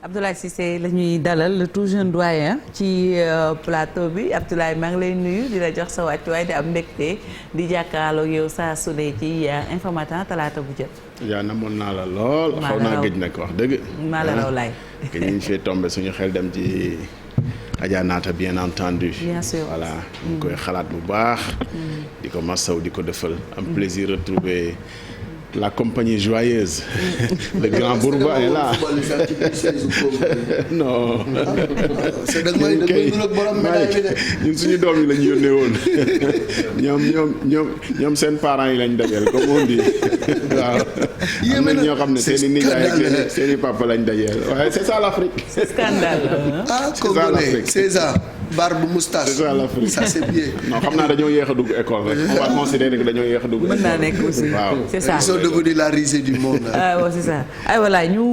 Abdoulaye Cissé la ñuy dalal le tout jeune doyen ci plateau bi Abdoulaye maa ngi lay nuyu di la jox sa wàccuwaay di am mbégte di jàkkaarloo yow saa su ne ci Infos Matin talaata bu jot. yaa namoon naa la lool. xaw naa gëj nag wax dëgg. maa la raw laay. que ñu fee tombé suñu xel dem ci Adja Naata bien entendu. bien sûr voilà ñu ngi koy xalaat bu baax. di ko masaw di ko defal. am plaisir retrouver la compagnie joyeuse. le grand Bourba est là. non. c'est dëgg may borom médaille bi de. ñun suñu doom yi lañ yónnee woon ñoom seen parents yi lañ dajeel comme on dit waaw. am na ñoo xam ne seen i nijaay ak seen i papa lañ dajeel waaye c'est ça l'Afrique. c'est scandale. ah Congolais 16 ans. barbe moustache. c'est ça l'Afrique. ça c'est bien. non xam naa dañoo yéex a dugg école rek. on va considérer que dañoo yéex a dugg école. mën naa nekk aussi waaw c'est ça. ils sont devenus la risée du monde. ah waaw c'est ça ay voilà ñu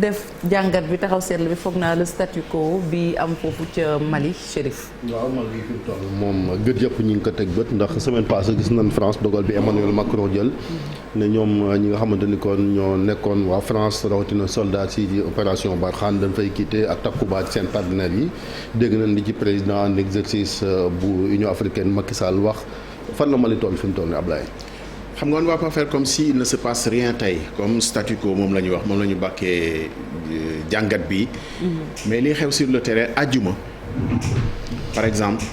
def jàngat bi taxaw seetlu bi foog naa le statu quo bi am foofu ca Mali Chérif. waaw Mali fi mu toll moom gët yëpp ñu ngi ko teg bët ndax semaine passée gis nañ France dogal bi Emmanuel Macron jël ne ñoom ñi nga xamante ni kon ñoo nekkoon waa France rawatina soldats yi di opération Barkhane dañ fay quitter ak Takuba ak seen partenaires yi dégg nañ li ci président en exercice bu Union africaine Macky Sall wax fan la Mali toll fi mu toll nii Ablaye. xam nga on va pas faire comme si il ne se passe rien tey comme statu quo moom la ñuy wax moom la ñu bàkkee jàngat bi. mais li xew sur le terrain àjjuma par exemple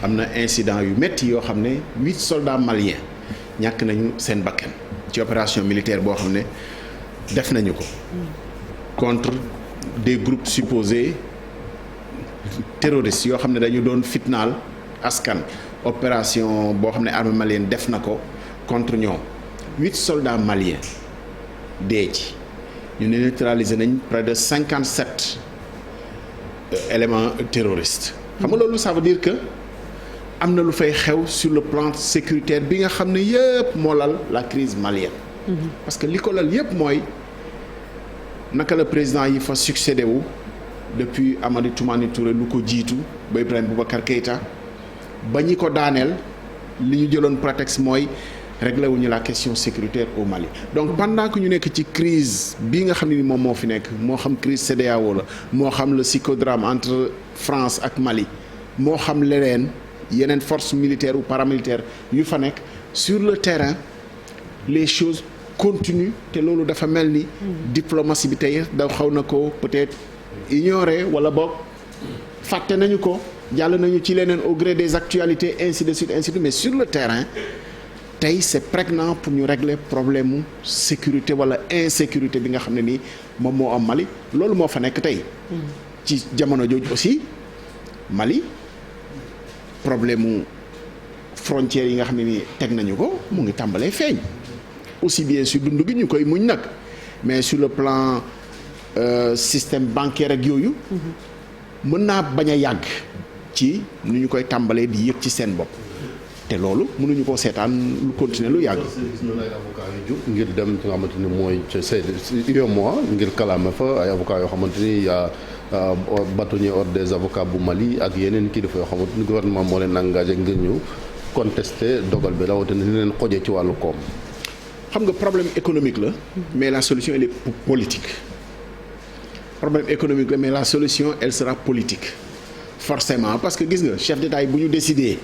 am na incident yu métti yoo xam ne 8 soldats maliens ñàkk nañu seen bakkan ci opération militaire boo xam ne def nañu ko contre des groupes supposés terroristes yoo xam ne dañu doon fitnaal askan opération boo xam ne armée malienne def na ko contre ñoom 8 soldats maliens dee ci ñu ne neutraliser nañ près de 57 éléments terroristes. xam nga loolu ça veut dire que am na lu fay xew sur le plan sécuritaire bi nga xam ne yëpp moo lal la crise malienne. parce que li ko lal yëpp mooy naka la président yi fa succédé wu depuis Amadou Toumani Touré lu ko jiitu ba Ibrahima Boubacar Keïta ba ñi ko daaneel li ñu jëloon prétexte mooy réglé wuñu la question sécuritaire au Mali. donc pendant que ñu nekk ci crise bii nga xam ne ni moom moo fi nekk moo xam crise CEDEAO la moo xam le psychodrame entre France ak Mali moo xam leneen yeneen force militaire ou paramilitaire yu fa nekk sur le terrain les choses continuent te loolu dafa mel ni diplomatie bi tey da xaw na ko peut-être ignorer wala boog fàtte nañu ko jàll nañu ci leneen au gré des actualités ainsi de suite mais sur le terrain tey c'est prégnant pour ñu régler problème mu sécurité wala insécurité bi nga xam ne nii moom moo am Mali loolu moo fa nekk tey ci jamono jooju aussi Mali problème mu frontières yi nga xam ne nii teg nañu ko mu ngi tàmbalee feeñ aussi bien sur dund gi ñu koy muñ nag mais sur le plan système bancaire ak yooyu mën naa bañ a yàgg ci nu ñu koy tàmbalee di yëg ci seen bopp te loolu mënuñu koo seetaan lu continuer lu yàgg. gis nañ ay avocats yu jóg ngir dem ci nga xamante ni mooy UEMOA ngir kalaame fa ay avocats yoo xamante ni yaa bâtonnier ordre des avocats bu Mali ak yeneen kilifa yoo xamante ni gouvernement moo leen engagé ngir ñu contester dogal bi rawatina ni leen xojee ci wàllu koom. xam nga problème économique la mais la solution elle est politique problème économique la mais la solution elle sera politique forcément parce que gis nga chef d'État yi bu ñu décider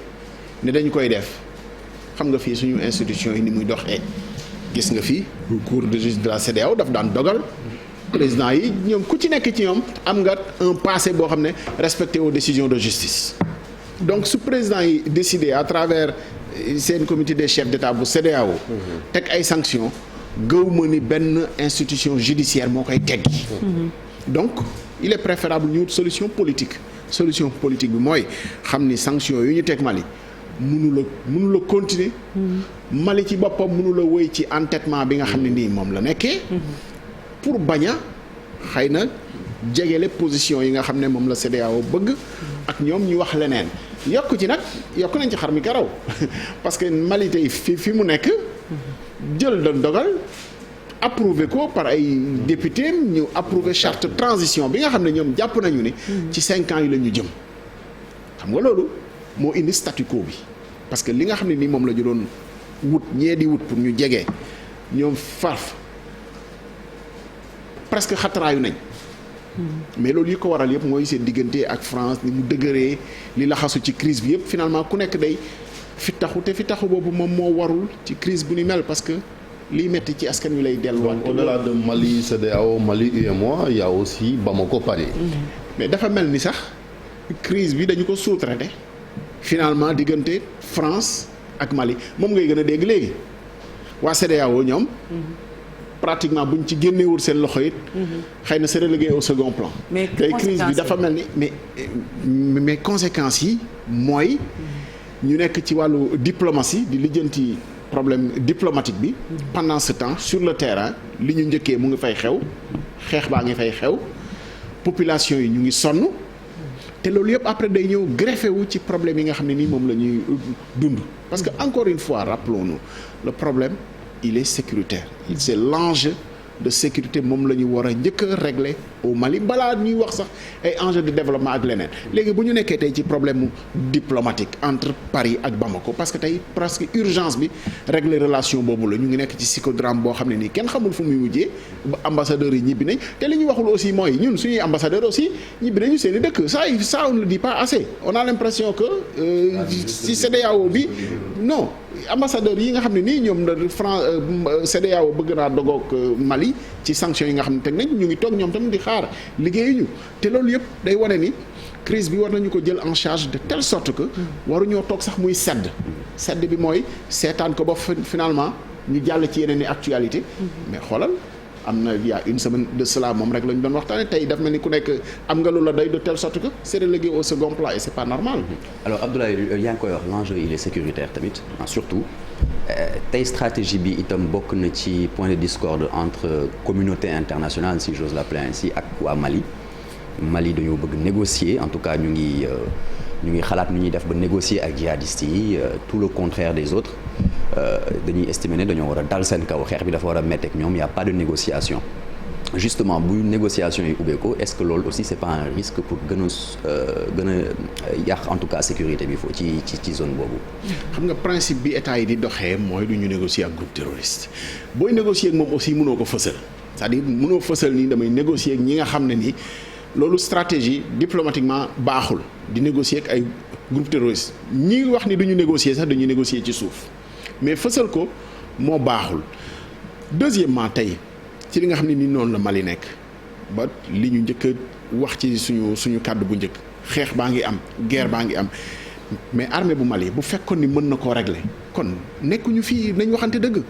ne dañu koy def xam nga fii suñu institution yi ni muy doxee gis nga fii cour de justice de la CEDEAO daf daan dogal président yi ñoom ku ci nekk ci ñoom am nga un passé boo xam ne respecté aux décisions de justice donc su président yi décider à travers seen comité des chefs d'État bu CEDEAO teg ay sanctions gëw ma ni benn institution judiciaire moo koy teggi donc il est préférable ñu wut solution politique bi mooy xam ni sanctions yu ñu teg Mali mënu la continuer Mali ci boppam mënu la wéy ci entêtement bi nga xam ne nii moom la nekkee pour bañ a xëy na jegele position yi nga xam ne moom la CEDEAO bëgg ak ñoom ñu wax leneen yokk nañ ci xar mi karaw parce que Mali tey fi mu nekk jël dogal approuvé ko par ay député ñu approuvé charte transition bi nga xam ne ñoom jàpp nañu ni ci 5 ans yi la ñu jëm xam nga loolu moo indi statu quo bi parce que li nga xam ne nii moom la ñu doon wut ñee di wut pour ñu jege ñoom farf presque xataraayu nañ mais loolu yi ko waral yëpp mooy seen diggante ak France ni mu dëgëree li laxasu ci crise bi yëpp finalement ku nekk day fi taxu boobu moom moo warul ci crise bu ni mel parce que liy metti ci askan wi lay delluwaat. donc au-delà de Mali CEDEAO Mali UEMOA il y a aussi Bamako Paris. mais dafa mel ni sax crise bi dañu ko sous-traité finalement diggante France ak Mali moom ngay gën a dégg léegi waa CEDEAO ñoom. pratiquement buñ ci génnewul seen loxo it. xëy na c'est relégué au second plan. mais tey crise bi dafa mel ni mais conséquences yi mooy. ñu nekk ci wàllu diplomatie di lijjanti problème diplomatique bi. pendant ce temps sur le terrain li ñu njëkkee mu ngi fay xew xeex baa ngi fay xew population yi ñu ngi sonn te loolu yëpp après day ñëw greffé wu ci problème yi nga xam ne nii moom la ñuy dund. parce que encore une fois rappelons-nous le problème il est sécuritaire c'est l'enjeu de sécurité moom la ñu war a njëkk a régler au Mali balaa ñuy wax sax ay enjeux de développement ak leneen léegi bu ñu nekkee tey ci problème diplomatique entre Paris ak Bamako parce que tey presque urgence bi régler relation boobu la ñu ngi nekk ci psychodrame boo xam ne nii kenn xamul fu muy mujjee ba ambassadeurs yi ñibbi nañ te li ñu waxul aussi mooy ñun suñuy ambassadeurs aussi ñibbi nañu seen i dëkk ça on ne le dit pas assez on a l'impression que ci CEDEAO bi non ambassadeurs yi nga xam ne nii ñoom la CEDEAO bëgg naa dogoog Mali ci sanctions yi nga xam ne teg nañ ñu ngi toog ñoom tamit di xaar liggéeyuñu te loolu yëpp day wane ni crise bi war nañu ko jël en charge de telle sorte que waruñoo toog sax muy sedd bi mooy seetaan ko ba finalement ñu jàll ci yeneen i actualité mais xoolal am na il y a une semaine de cela moom rek la ñu doon waxtaane tey daf mel ni ku nekk am nga lu la doy de telle sorte que c'est relégué au second plan et c'est pas normal. alors Abdoulaye yaa ngi koy wax l'enjeu il est sécuritaire tamit surtout tey stratégie bi itam bokk na ci point de discorde entre communauté internationale si j'ose l'appeler ainsi ak waa Mali dañoo bëgg négocier en tout cas ñu ngi xalaat nu ñuy def ba négocier ak djihadistes yi tout le contraire des autres dañuy estimer ne dañoo war a dal seen kaw xeex bi dafa war a métti ak ñoom y a pas de négociation justement bu négociation yi ubbeekoo est-ce que loolu aussi c'est pas un risque pour gën a yàq en tout cas sécurité bi foofu ci zone boobu. xam nga principe bi état yi di doxee mooy du ñu négocier ak groupe terroriste booy négocier ak moom aussi mënoo ko fësal c'est-à-dire mënoo fësal nii damay négocier ak ñi nga xam ne nii loolu stratégie diplomatiquement baaxul di négocier ak ay groupe terroriste ñi wax ni duñu négocier sax dañuy négocier ci suuf mais fësal ko moo baaxul. deuxièmement tey ci li nga xam ne ni noonu la Mali nekk ba li ñu njëkk a wax ci suñu kàddu bu njëkk xeex baa ngi am guerre baa ngi am mais armée bu Mali bu fekkoon ni mën na koo régler kon nekkuñu fii nañ waxante dëgg.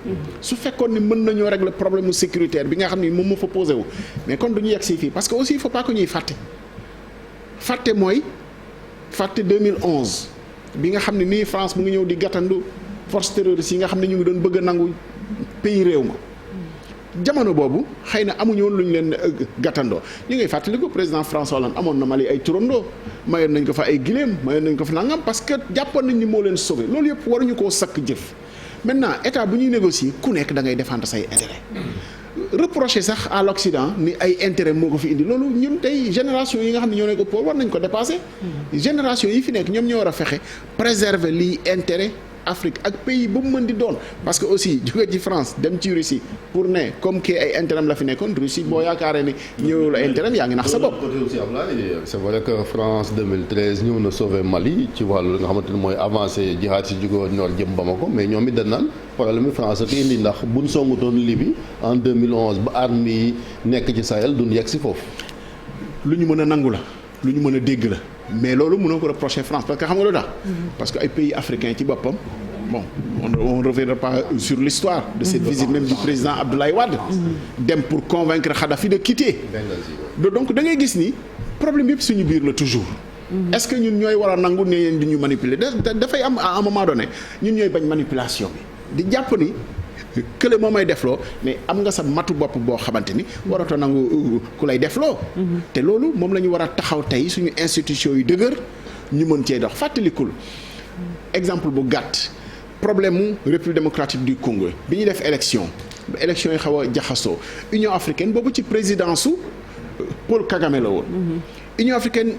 su fekkoon ni mën nañoo régler problème sécuritaire bi nga xam ni moom moo fa posé wu mais kon duñu yegg si fii parce que aussi il faut pas que ñuy fàtte mooy fàtte 2011 bi nga xam ne nii France mu ngi ñëw di gàttandu force terroriste yi nga xam ne ñu ngi doon bëgg a nangu pays réew ma jamono boobu xëy na amuñu woon lu ñu leen gàttandoo ñu ngay fàttaliku président François Hollande amoon na Mali ay turandoo mayoon nañ ko fa ay giléem mayoon nañ ko fa nangam parce que jàppoon nañ ni moo leen sauvé loolu yëpp waruñu koo sakk jëf maintenant état bu ñuy négocier ku nekk da ngay défendre say intérêt reprocher sax à l'Occident ni ay intérêt moo ko fi indi loolu ñun tey génération yi nga xam ne ñoo nekk pour war nañ ko dépasser génération yi fi nekk ñoom ñoo war a fexe préserver liy intérêt Afrique ak pays bu mu mën di doon parce que aussi jóge ci France dem ci Russie pour ne comme que ay intérêt la fi nekkoon Russie boo yaakaaree ni ñëwul ay intérêt yaa ngi nax sa bopp. c'est vrai que France 2013 ñëw na sauver Mali ci wàllu nga xamante ni mooy avancé jihaad si jóge nord jëm Bamako mais ñoom it dañ naan problème bi France ak indi ndax buñ songutoon Libye en 2011 ba armes yi nekk ci Sahel duñ yegg si foofu. lu ñu mën a nangu la lu ñu mën a dégg la. mais loolu mënoo ko reprocher France parce que xam nga lu tax parce que ay pays africains ci boppam bon on ne reviendra pas sur l'histoire de cette visite même du président Abdoulaye Wade dem pour convaincre Kadhafi de quitter donc da ngay gis ni problème yëpp suñu biir la toujours est-ce que ñun ñooy war a nangu ne leen di ñu manipuler dafay am à un moment donné ñun ñooy bañ manipulation bi di jàpp ni kële moo may defloo mais am nga sa matu bopp boo xamante ni waratoo nangu ku lay defloo te loolu moom la ñu war a taxaw tey suñu institution yu dëgër ñu mën cee dox fàttalikul exemple bu gàtt problème mu République démocratique du Congo bi ñuy def élection yi xaw a jaxasoo Union africaine boobu ci présidence su Paul Kagame la woon Union africaine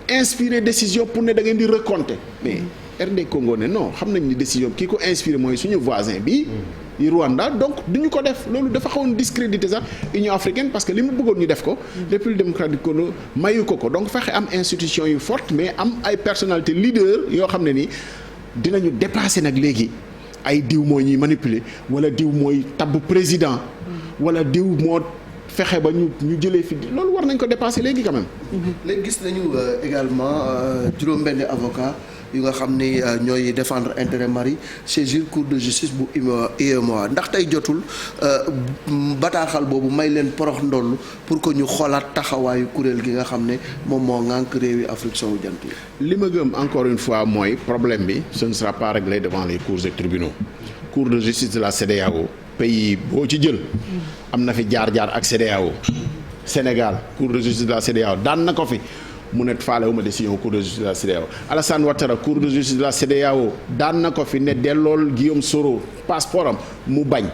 inspiré décision pour ne da ngeen di recompter mais RD Congo ne non xam nañ ni décision kii ko inspiré mooy suñu voisin bi yi Rwanda donc duñu ko def loolu dafa xawoon discréditer sax Union africaine parce que li mu bëggoon ñu def ko République démocratique Congo mayu ko donc fexe am institution yu forte mais am ay personnalité leader yoo xam ne ni dinañu dépasser nag léegi ay diw mooy ñuy manipuler wala diw mooy tabb président wala diw moo fexe ba ñu jëlee fi loolu war nañ ko dépasser léegi quand même. léegi gis nañu également juróom-benni avocat yu nga xam ni ñooy défendre intérêt Mali saisir cour de justice bu UEMOA ndax tey jotul bataaxal boobu may leen porox ndoll pour que ñu xoolaat taxawaayu kuréel gi nga xam ne moom moo ŋànk réewi Afrique sowu jant yi. li ma gëm encore une fois mooy problème bi ce ne sera pas réglé devant les cours et tribunaux cour de justice de la CEDEAO pays boo ci jël am na fi jaar-jaar ak CEDEAO Sénégal cour de justice de la CEDEAO daan na ko fi mu ne faalewuma décision cour de justice de la CEDEAO Alassane Ouattara cour de justice de la CEDEAO daan na ko fi ne dellool Guillaume Soro passeport am mu bañ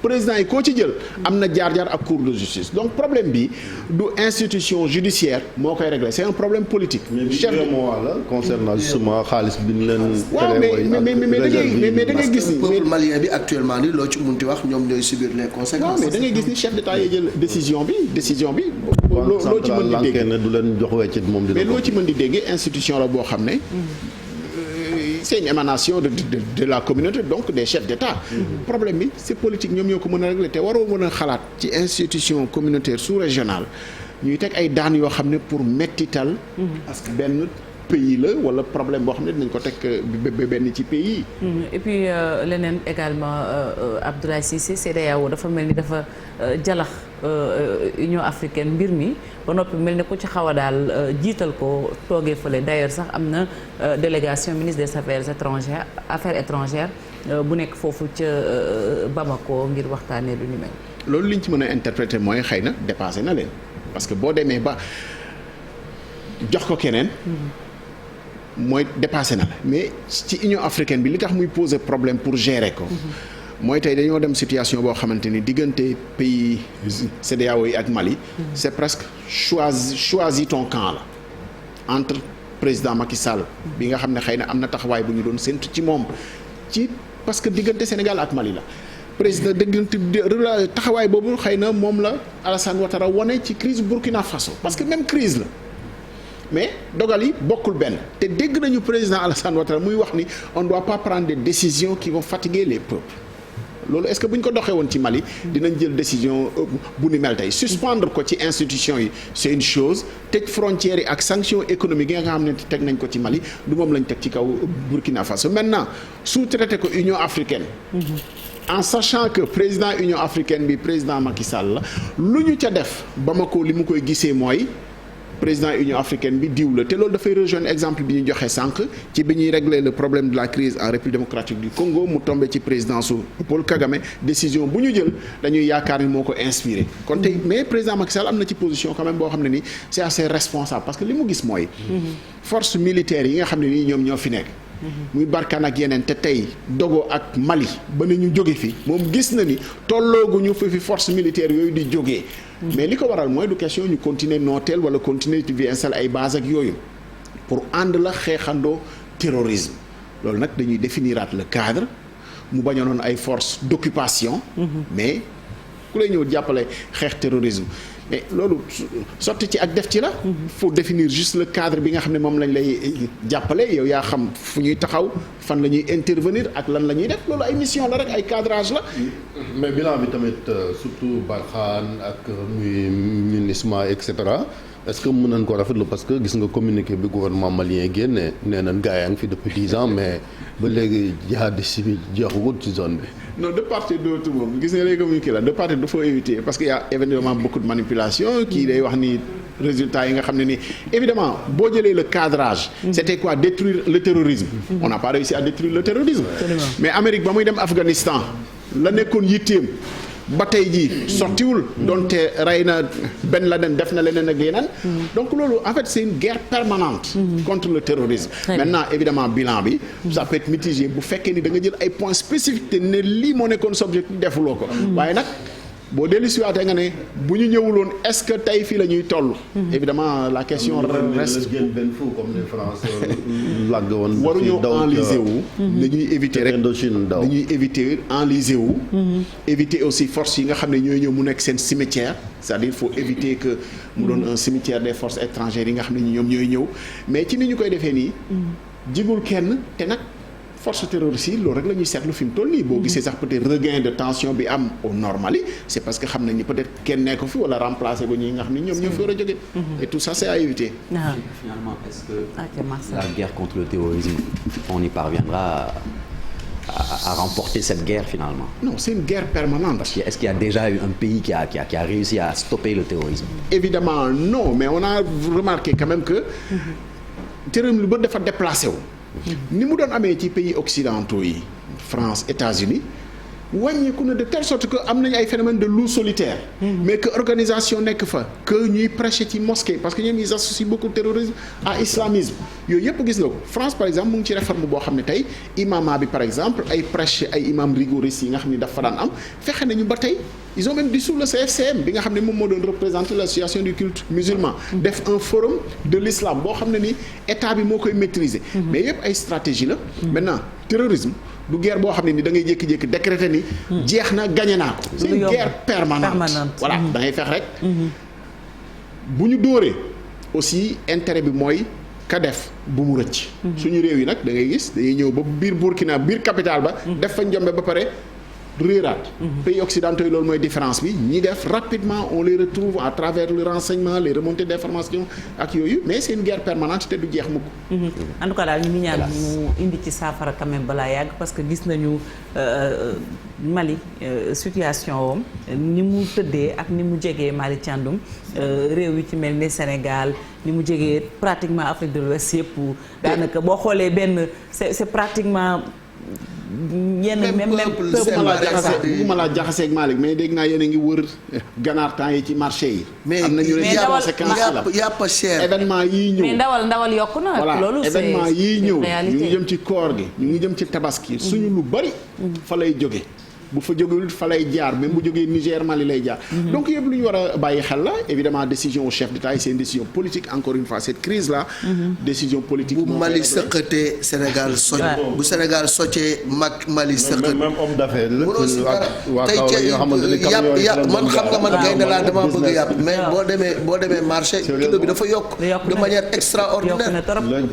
président yi koo ci jël am na jaar-jaar ak cour de justice donc problème bi du institution judiciaire moo koy régler c'est un problème politique. chef de mois la concernant justement xaalis bi ñu leen. waaw mais da ngay gis ni peuple malien bi actuellement ni loo ci munti wax ñoom ñooy subir les conséquences. mais da ngay gis ni chef d'état yi jël décision bi. loo ci mën di dégg du leen jox weccit moom mais loo ci mën di dégg institution la boo xam ne. c'est une émanation de la communauté donc des chefs d'État. problème bi c'est politique ñoom ñoo ko mën a régler te waroo mën a xalaat ci institution communautaire sous-régionale ñuy teg ay daan yoo xam ne pour mettital benn pays la wala problème boo xam ne dinañ ko teg benn ci pays yi. et puis leneen également Abdoulaye Cissé CEDEAO dafa mel ni dafa jalax Union africaine mbir mi ba noppi mel ni ku ci xaw a daal jiital ko toogee fële d'ailleurs sax am na délégation ministre des affaires étrangères bu nekk foofu ca Bamako ngir waxtaanee lu ni mel. loolu liñ ci mën a interpréter mooy xëy na dépassé na leen parce que boo demee ba jox ko keneen. mooy dépassé na la mais ci Union africaine bi li tax muy poser problème pour gérer ko. mooy tey dañoo dem situation boo xamante ni diggante pays CEDEAO yi ak Mali. c'est presque choisis ton camp la entre président Macky Sall. bi nga xam ne xëy na am na taxawaay bu ñu doon séntu ci moom ci parce que diggante Sénégal ak Mali la. président diggante taxawaay boobu xëy na moom la Alassane Ouattara wane ci crise Burkina Faso parce que même crise la. mais dogal yi bokkul benn te dégg nañu président Alassane Ouattara muy wax ni on ne doit pas prendre des décisions qui vont fatiguer les peuples loolu est-ce que bu ñu ko doxee woon ci Mali dinañ jël décision bu ni mel tey suspendre ko ci institution yi c'est une chose tëj frontières yi ak sanctions économiques yi nga xam ne teg nañ ko ci Mali du moom lañ teg ci kaw Burkina Faso maintenant sous-traité ko Union africaine en sachant que président Union africaine bi président Macky Sall la lu ñu ca def Bamako li mu koy gisee mooy président Union africaine bi diw la te loolu dafay rejoindre exemple bi ñu joxe sànq ci bi ñuy régler le problème de la crise en République démocratique du Congo mu tombé ci présidence su Paul Kagame décision bu ñu jël dañuy yaakaar ni moo ko inspiré kon tey mais président Macky Sall am na ci position quand même boo xam ne ni c'est assez responsable parce que li mu gis mooy force militaire yi nga xam ne nii ñoom ñoo fi nekk muy Barkhane ak yeneen te tey Dogo ak Mali ba na ñu jóge fi moom gis na ni tollooguñu fi force militaire yooyu di jógee mais li ko waral mooy du question ñu continuer nooteel wala continuer di installer ay base ak yooyu pour ànd la xeexandoo terrorisme loolu nag dañuy définiraat le cadre mu bañoon ay forces d'occupation mais ku lay ñëw jàppale xeex terrorisme mais loolu sotti ci ak def ci la. faut définir juste le cadre bi nga xam ne moom lañ lay jàppale yow yaa xam fu ñuy taxaw fan la ñuy intervenir ak lan la ñuy def loolu ay mission la rek ay cadrage la. mais bilan bi tamit surtout Barkhane ak muy MINUSMA et cetera est-ce que mën nañ ko rafetlu parce que gis nga communiqué bi gouvernement malien génne nee nañ gaa yaa ngi fi depuis 10 ans mais ba léegi jihadiste bi jeexagul ci zone bi. non de part et d'autre moom gis nga les communiqués là de part et d'autre faut éviter parce que y a évidemment beaucoup de manipulation kii day wax ni résultats yi nga xam ne ni évidemment boo jëlee le cadrage. c'était quoi détruire le terrorisme. on n'a pas réussi à détruire le terrorisme. mais Amérique ba muy dem Afghanistan la nekkoon yitteem. ba tey jii sortiwul donte rey na Ben Laden def na leneen ak yeneen donc loolu en fait c'est une guerre permanente contre le terrorisme maintenant évidemment bilan bi ça peut être mitigé bu fekkee ni da nga jël ay points spécifiques te ne lii moo nekkoon sa objectif defuloo ko waaye nag boo dellu si waatee nga ne bu ñu ñëwuloon est-ce que tey fii la ñuy toll. évidemment la question reste. waruñoo enliser wu. dañuy éviter rek dañuy éviter enliser wu. éviter aussi force yi nga xam ne ñooy ñëw mu nekk seen cimetière c'est-à-dire faut éviter que mu doon un cimetière des forces étrangères yi nga xam ne ñoom ñooy ñëw mais ci ni ñu koy defee nii. jigul kenn te nag. force terroriste yi loolu rek la ñuy seetlu fi mu toll nii boo gisee sax peut-être regain de tension bi am au normal yi c'est parce que xam nañ ni peut-être kenn nekk fi wala remplacer ko ñi nga xam ne ñoom ñoo fi war a jóge et tout ça c'est à éviter. Finalement est-ce que la guerre contre le terrorisme on y parviendra à remporter cette guerre finalement? Non, c'est une guerre permanente. Est-ce qu'il y a déjà eu un pays qui a réussi à stopper le terrorisme? Évidemment non, mais on a remarqué quand même que terrorisme lu bëri dafa déplacé wu. ni mu doon amee ci pays occidentaux yi France États-Unis wàññeeku na de telle sorte que am nañu ay phénomènes de loup solitaire. mais que organisation nekk fa que ñuy prêcher ci mosquée parce que ñoom ils associent beaucoup terrorisme à islamisme yooyu yëpp gis nga ko France par exemple mu ngi ci réforme boo xam ne tey imama bi par exemple ay prêche ay imam rigoristes yi nga xam ne dafa daan am fexe nañu ba tey ils ont même dissous le CFCM bi nga xam ne moom moo doon représenter l'association du culte musulman def un forum de l'islam boo xam ne ni état bi moo koy maîtriser. mais yëpp ay stratégie la. maintenant terrorisme. du guerre boo xam ne ni da ngay jékki-jékki décréter ni. jeex na gagné naa ko. c'est une guerre permanente. voilà da ngay fex rek. bu ñu dóoree aussi intérêt bi mooy ka def bu mu rëcc. suñu réew yi nag da ngay gis dañuy ñëw ba biir Burkina biir capitale ba. def fa njombe ba pare réeraat. pays occidentaux yi loolu mooy différence bi ñi def rapidement on les retrouve à travers le renseignement les remontées d'informations ak yooyu mais c'est une guerre permanente te du jeex mukk. en tout cas daal ñu ngi ñaan mu indi ci saafara quand même balaa yàgg parce que gis nañu Mali situation wam ni mu tëddee ak ni mu jegee Mali Thiandoum réew yi ci mel ni Sénégal ni mu jegee pratiquement Afrique de l'Ouest yëpp daanaka boo xoolee benn c'est pratiquement. yenn même bëgguma laa jaxaseeg Malick mais dégg naa yéen a ngi wër ganaar temps yi ci marché yi. am na ñu ne conséquence la yàpp cher événement yii ñëw. mais ndawal yokku na. loolu c'est événement yii ñëw ñu ngi jëm ci koor gi ñu ngi jëm ci tabaski suñu lu bari fa lay jóge bu fa jógewul fa lay jaar même bu jógee Niger Mali lay jaar. donc yëpp lu ñu war a bàyyi xel la évidemment décision au chef d'État c'est une décision politique encore une fois cette crise là. décision politique. bu Mali sëqatee Sénégal socc. bu Sénégal soccee Mali sëqat. même homme d'affaires la. waa tey yàpp man xam nga man gaynde laa dama bëgg yàpp mais boo demee marché kilo bi dafa yokk. de manière extraordinaire.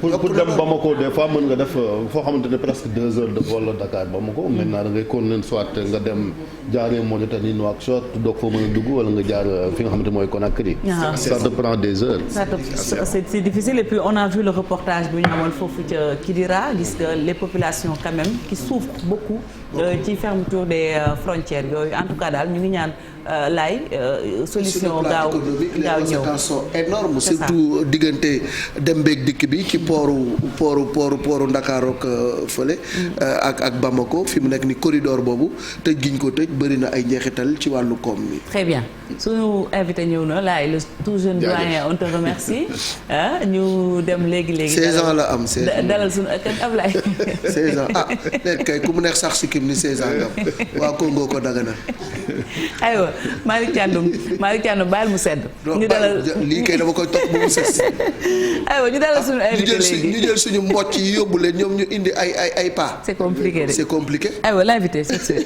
pour dem Bamako des fois mën nga def foo xamante ne presque 2 heures de vol Dakar Bamako. maintenant da ngay continuer soit nga dem jaaree Mauritanie Nouakchott doog foo mën a dugg wala nga jaar fi nga xamante mooy Conakry. ça te prend des heures. c'est difficile et puis on a vu le reportage bi ñu amoon foofu ca Kidira gis nga les populations quand même qui souffrent beaucoup ci fermeture des frontières yooyu en tout cas daal ñu ngi ñaan laay solution gaaw ñëw sont énormes surtout diggante dem beeg dikk bi ci pooru Ndakaaru ak fële ak Bamako fi mu nekk ni corridor boobu tëj giñ ko tëj bëri na ay njeexital ci wàllu koom mi. très bien suñu invité ñëw na laay le tout jeune doyen on te remercie ñu dem léegi 16 ans la am 16 ans dalal suñu ak Ablaye 16 ans léegi kay ku mu neex sax si kim ni 16 ans nga waa Congo ko daganal aywa Malick Thiandoum bàyyil mu sedd. ñu dalal lii kay dama koy topp bu mu ses. aywa ñu dalal suñu invité léegi ñu jël suñu mbocc yi yóbbu leen ñoom ñu indi ay pas. c'est compliqué de. c'est compliqué. aywa l'invité c'est sûr.